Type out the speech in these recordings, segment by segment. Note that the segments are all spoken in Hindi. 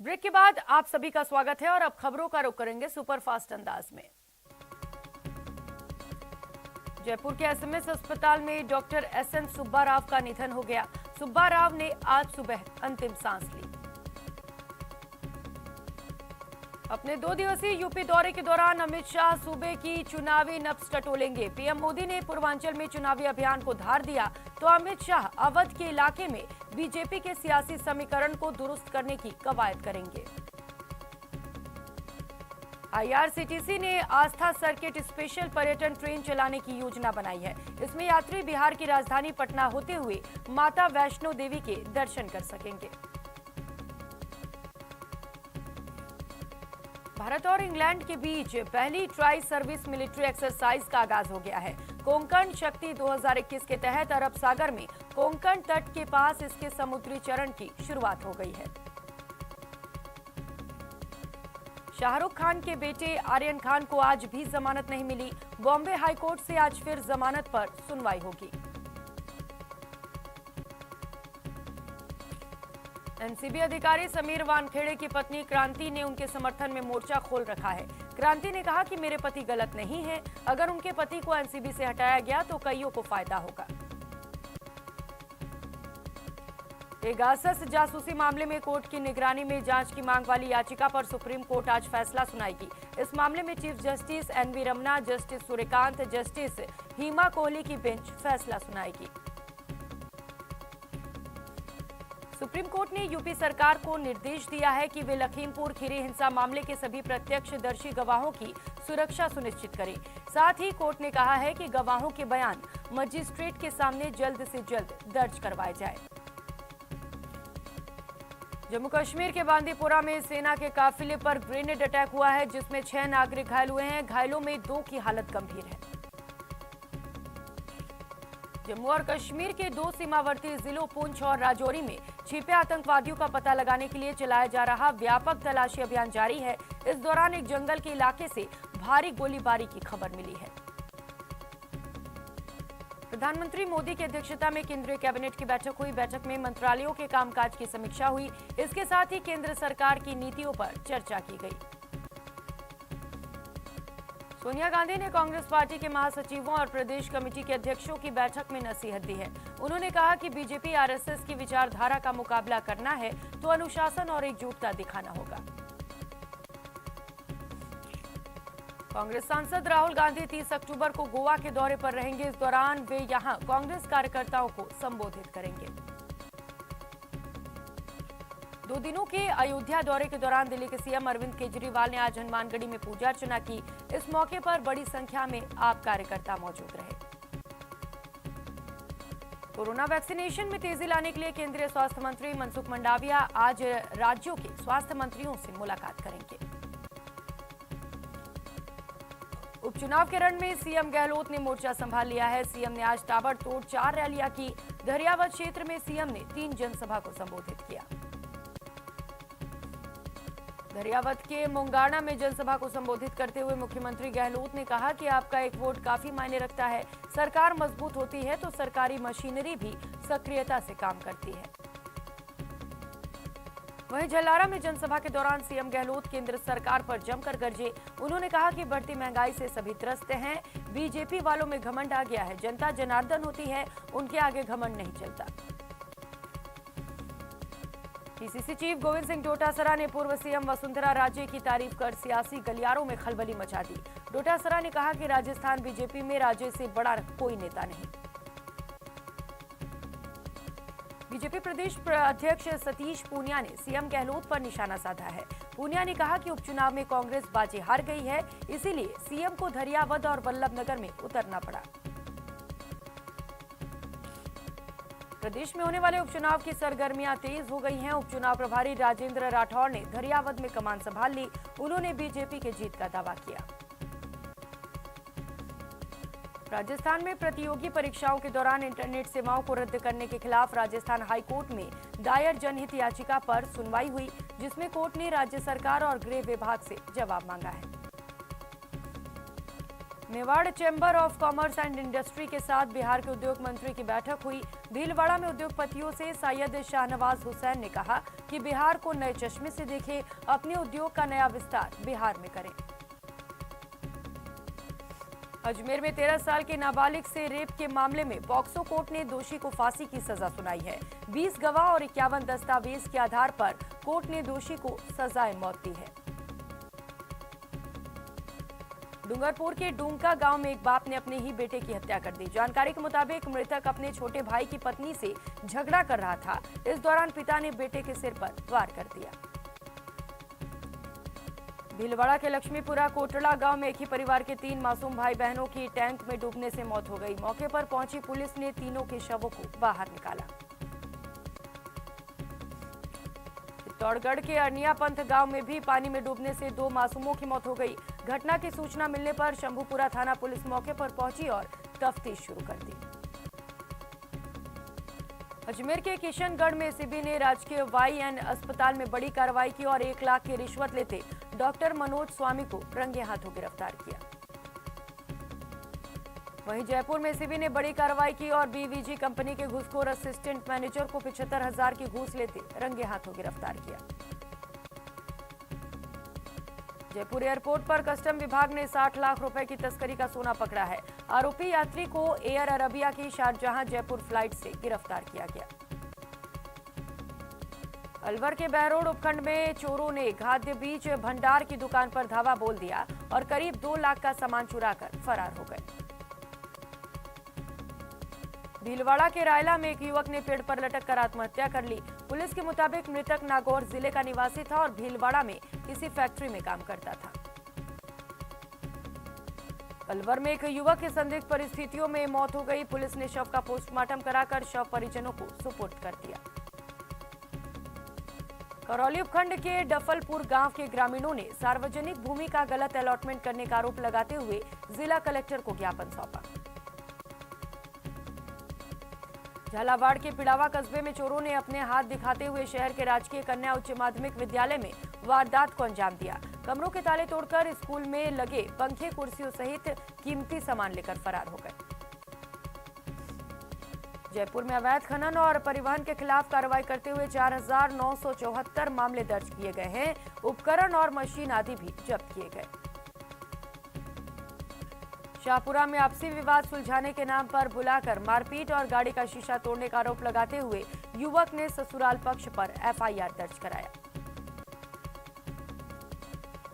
ब्रेक के बाद आप सभी का स्वागत है और अब खबरों का रुख करेंगे सुपरफास्ट अंदाज में। जयपुर के एसएमएस अस्पताल में डॉक्टर एसएन सुब्बा राव का निधन हो गया। सुब्बा राव ने आज सुबह अंतिम सांस ली। अपने 2 दिवसीय यूपी दौरे के दौरान अमित शाह सूबे की चुनावी नब्ज टटोलेंगे। पीएम मोदी ने पूर्वांचल में चुनावी अभियान को धार दिया तो अमित शाह अवध के इलाके में बीजेपी के सियासी समीकरण को दुरुस्त करने की कवायद करेंगे। आईआरसीटीसी ने आस्था सर्किट स्पेशल पर्यटन ट्रेन चलाने की योजना बनाई है। इसमें यात्री बिहार की राजधानी पटना होते हुए माता वैष्णो देवी के दर्शन कर सकेंगे। भारत और इंग्लैंड के बीच पहली ट्राई सर्विस मिलिट्री एक्सरसाइज का आगाज हो गया है। कोंकण शक्ति 2021 के तहत अरब सागर में कोंकण तट के पास इसके समुद्री चरण की शुरुआत हो गई है। शाहरुख खान के बेटे आर्यन खान को आज भी जमानत नहीं मिली। बॉम्बे हाईकोर्ट से आज फिर जमानत पर सुनवाई होगी। एनसीबी अधिकारी समीर वानखेड़े की पत्नी क्रांति ने उनके समर्थन में मोर्चा खोल रखा है। क्रांति ने कहा कि मेरे पति गलत नहीं है। अगर उनके पति को एनसीबी से हटाया गया तो कईयों को फायदा होगा। पेगासस जासूसी मामले में कोर्ट की निगरानी में जांच की मांग वाली याचिका पर सुप्रीम कोर्ट आज फैसला सुनाएगी। इस मामले में chief justice NV Ramana, justice Suryakant, justice Hima Kohli की बेंच फैसला सुनाएगी। सुप्रीम कोर्ट ने यूपी सरकार को निर्देश दिया है कि वे लखीमपुर खीरी हिंसा मामले के सभी प्रत्यक्षदर्शी गवाहों की सुरक्षा सुनिश्चित करें। साथ ही कोर्ट ने कहा है कि गवाहों के बयान मजिस्ट्रेट के सामने जल्द से जल्द दर्ज करवाए जाए। जम्मू कश्मीर के बांदीपुरा में सेना के काफिले पर ग्रेनेड अटैक हुआ है, जिसमें 6 नागरिक घायल हुए हैं। घायलों में 2 की हालत गंभीर है। जम्मू और कश्मीर के 2 सीमावर्ती जिलों पुंछ और राजौरी में छिपे आतंकवादियों का पता लगाने के लिए चलाया जा रहा व्यापक तलाशी अभियान जारी है। इस दौरान एक जंगल के इलाके से भारी गोलीबारी की खबर मिली है। प्रधानमंत्री मोदी की अध्यक्षता में केंद्रीय कैबिनेट की बैठक हुई। बैठक में मंत्रालयों के कामकाज की समीक्षा हुई। इसके साथ ही केंद्र सरकार की नीतियों पर चर्चा की गई। सोनिया गांधी ने कांग्रेस पार्टी के महासचिवों और प्रदेश कमेटी के अध्यक्षों की बैठक में नसीहत दी है। उन्होंने कहा कि बीजेपी आरएसएस की विचारधारा का मुकाबला करना है तो अनुशासन और एकजुटता दिखाना होगा। कांग्रेस सांसद राहुल गांधी 30 अक्टूबर को गोवा के दौरे पर रहेंगे। इस दौरान वे यहां कांग्रेस कार्यकर्ताओं को संबोधित करेंगे। 2 दिनों के अयोध्या दौरे के दौरान दिल्ली के सीएम अरविंद केजरीवाल ने आज हनुमानगढ़ी में पूजा अर्चना की। इस मौके पर बड़ी संख्या में आप कार्यकर्ता मौजूद रहे। कोरोना वैक्सीनेशन में तेजी लाने के लिए केंद्रीय स्वास्थ्य मंत्री मनसुख मंडाविया आज राज्यों के स्वास्थ्य मंत्रियों से मुलाकात करेंगे। उपचुनाव के रण में सीएम गहलोत ने मोर्चा संभाल लिया है। सीएम ने आज ताबड़तोड़ 4 रैलियां की। दरियावद क्षेत्र में सीएम ने 3 जनसभा को संबोधित किया। दरियावद के मोंगाना में जनसभा को संबोधित करते हुए मुख्यमंत्री गहलोत ने कहा कि आपका एक वोट काफी मायने रखता है। सरकार मजबूत होती है तो सरकारी मशीनरी भी सक्रियता से काम करती है। वहीं जलारा में जनसभा के दौरान सीएम गहलोत केंद्र सरकार पर जमकर गरजे। उन्होंने कहा कि बढ़ती महंगाई से सभी त्रस्त हैं। बीजेपी वालों में घमंड आ गया है। जनता जनार्दन होती है, उनके आगे घमंड नहीं चलता। पीसीसी चीफ गोविंद सिंह डोटासरा ने पूर्व सीएम वसुंधरा राजे की तारीफ कर सियासी गलियारों में खलबली मचा दी। डोटासरा ने कहा कि राजस्थान बीजेपी में राजे से बड़ा कोई नेता नहीं। बीजेपी प्रदेश अध्यक्ष सतीश पूनिया ने सीएम गहलोत पर निशाना साधा है। पूनिया ने कहा कि उपचुनाव में कांग्रेस बाजी हार गई है, इसीलिए सीएम को धरियावद और वल्लभनगर में उतरना पड़ा। प्रदेश में होने वाले उपचुनाव की सरगर्मियां तेज हो गई हैं। उपचुनाव प्रभारी राजेंद्र राठौर ने धरियावद में कमान संभाल ली। उन्होंने बीजेपी के जीत का दावा किया। राजस्थान में प्रतियोगी परीक्षाओं के दौरान इंटरनेट सेवाओं को रद्द करने के खिलाफ राजस्थान हाईकोर्ट में दायर जनहित याचिका पर सुनवाई हुई, जिसमें कोर्ट ने राज्य सरकार और गृह विभाग से जवाब मांगा है। Mewar chamber of commerce and industry के साथ बिहार के उद्योग मंत्री की बैठक हुई। भीलवाड़ा में उद्योगपतियों से सैयद शाहनवाज हुसैन ने कहा कि बिहार को नए चश्मे से देखें, अपने उद्योग का नया विस्तार बिहार में करें। अजमेर में 13 साल के नाबालिग से रेप के मामले में पॉक्सो कोर्ट ने दोषी को फांसी की सजा सुनाई है। 20 गवाह और 51 दस्तावेज के आधार पर कोर्ट ने दोषी को सजाए मौत दी है। डूंगरपुर के डूंका गांव में एक बाप ने अपने ही बेटे की हत्या कर दी। जानकारी के मुताबिक मृतक अपने छोटे भाई की पत्नी से झगड़ा कर रहा था। इस दौरान पिता ने बेटे के सिर पर वार कर दिया। भीलवाड़ा के लक्ष्मीपुरा कोटड़ा गांव में एक ही परिवार के 3 मासूम भाई बहनों की टैंक में डूबने से मौत हो गई। मौके पर पहुंची पुलिस ने तीनों के शवों को बाहर निकाला। चित्तौड़गढ़ के अरनियापंथ गांव में भी पानी में डूबने से 2 मासूमों की मौत हो गई। घटना की सूचना मिलने पर शंभूपुरा थाना पुलिस मौके पर पहुंची और तफ्तीश शुरू कर दी। अजमेर के किशनगढ़ में एसीबी ने राजकीय वाईएन अस्पताल में बड़ी कार्रवाई की और 1 लाख की रिश्वत लेते डॉक्टर मनोज स्वामी को रंगे हाथों गिरफ्तार किया। वहीं जयपुर में एसीबी ने बड़ी कार्रवाई की और बीवीजी कंपनी के घूसखोर असिस्टेंट मैनेजर को 75,000 की घूस लेते रंगे हाथों गिरफ्तार किया। जयपुर एयरपोर्ट पर कस्टम विभाग ने 60 लाख रुपए की तस्करी का सोना पकड़ा है। आरोपी यात्री को एयर अरबिया की शारजहां जयपुर फ्लाइट से गिरफ्तार किया गया। अलवर के बहरोड उपखंड में चोरों ने खाद्य बीज भंडार की दुकान पर धावा बोल दिया और करीब 2 लाख का सामान चुराकर फरार हो गए। भीलवाड़ा के रायला में एक युवक ने पेड़ पर लटक कर आत्महत्या कर ली। पुलिस के मुताबिक मृतक नागौर जिले का निवासी था और भीलवाड़ा में किसी फैक्ट्री में काम करता था। अलवर में एक युवक की संदिग्ध परिस्थितियों में मौत हो गई। पुलिस ने शव का पोस्टमार्टम कराकर शव परिजनों को सुपुर्द कर दिया। करौली उपखंड के डफलपुर गांव के ग्रामीणों ने सार्वजनिक भूमि का गलत अलॉटमेंट करने का आरोप लगाते हुए जिला कलेक्टर को ज्ञापन सौंपा। झालावाड़ के पिड़ावा कस्बे में चोरों ने अपने हाथ दिखाते हुए शहर के राजकीय कन्या उच्च माध्यमिक विद्यालय में वारदात को अंजाम दिया। कमरों के ताले तोड़कर स्कूल में लगे पंखे कुर्सियों सहित कीमती सामान लेकर फरार हो गए। जयपुर में अवैध खनन और परिवहन के खिलाफ कार्रवाई करते हुए 4,974 मामले दर्ज किए गए हैं। उपकरण और मशीन आदि भी जब्त किए गए। शाहपुरा में आपसी विवाद सुलझाने के नाम पर बुलाकर मारपीट और गाड़ी का शीशा तोड़ने का आरोप लगाते हुए युवक ने ससुराल पक्ष पर एफआईआर दर्ज कराया।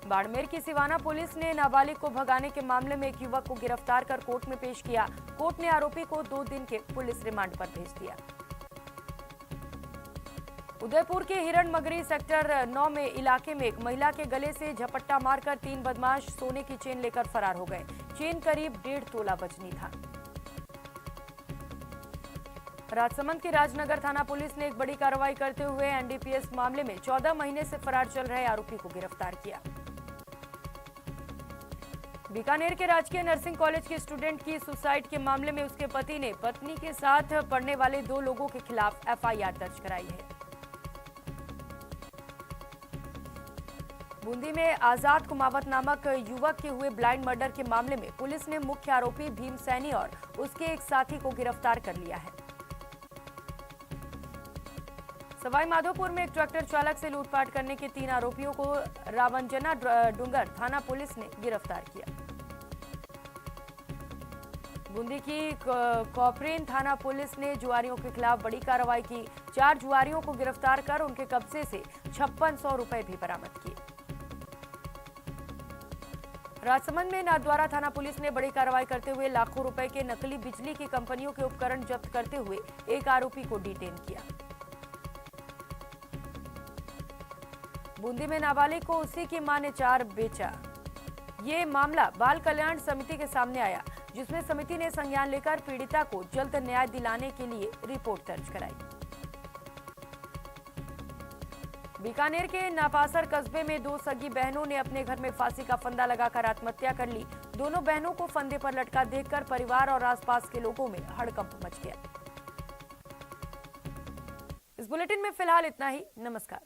बाड़मेर की सिवाना पुलिस ने नाबालिग को भगाने के मामले में एक युवक को गिरफ्तार कर कोर्ट में पेश किया। कोर्ट ने आरोपी को 2 दिन के पुलिस रिमांड पर भेज दिया। उदयपुर के हिरणमगरी सेक्टर 9 में इलाके में एक महिला के गले से झपट्टा मारकर 3 बदमाश सोने की चेन लेकर फरार हो गए। चेन करीब 1.5 तोला वजनी था। राजसमंद की राजनगर थाना पुलिस ने एक बड़ी कार्रवाई करते हुए एनडीपीएस मामले में 14 महीने से फरार चल रहे आरोपी को गिरफ्तार किया। बीकानेर के राजकीय नर्सिंग कॉलेज के स्टूडेंट की सुसाइड के मामले में उसके पति ने पत्नी के साथ पढ़ने वाले 2 लोगों के खिलाफ एफआईआर दर्ज कराई है। बूंदी में आजाद कुमावत नामक युवक के हुए ब्लाइंड मर्डर के मामले में पुलिस ने मुख्य आरोपी भीम सैनी और उसके एक साथी को गिरफ्तार कर लिया है। सवाई माधोपुर में एक ट्रैक्टर चालक से लूटपाट करने के 3 आरोपियों को रावंजना डूंगर थाना पुलिस ने गिरफ्तार किया। बूंदी की कॉपरेन थाना पुलिस ने जुआरियों के खिलाफ बड़ी कार्रवाई की। 4 जुआरियों को गिरफ्तार कर उनके कब्जे से 5600 रुपए भी बरामद किए। राजसमंद में नाथद्वारा थाना पुलिस ने बड़ी कार्रवाई करते हुए लाखों रुपए के नकली बिजली की कंपनियों के उपकरण जब्त करते हुए एक आरोपी को डिटेन किया। बूंदी में नाबालिग को उसी की मां ने 4 बेचा। ये मामला बाल कल्याण समिति के सामने आया, जिसमें समिति ने संज्ञान लेकर पीड़िता को जल्द न्याय दिलाने के लिए रिपोर्ट दर्ज कराई। बीकानेर के नापासर कस्बे में 2 सगी बहनों ने अपने घर में फांसी का फंदा लगाकर आत्महत्या कर ली। दोनों बहनों को फंदे पर लटका देखकर परिवार और आसपास के लोगों में हड़कंप मच गया। इस बुलेटिन में फिलहाल इतना ही। नमस्कार।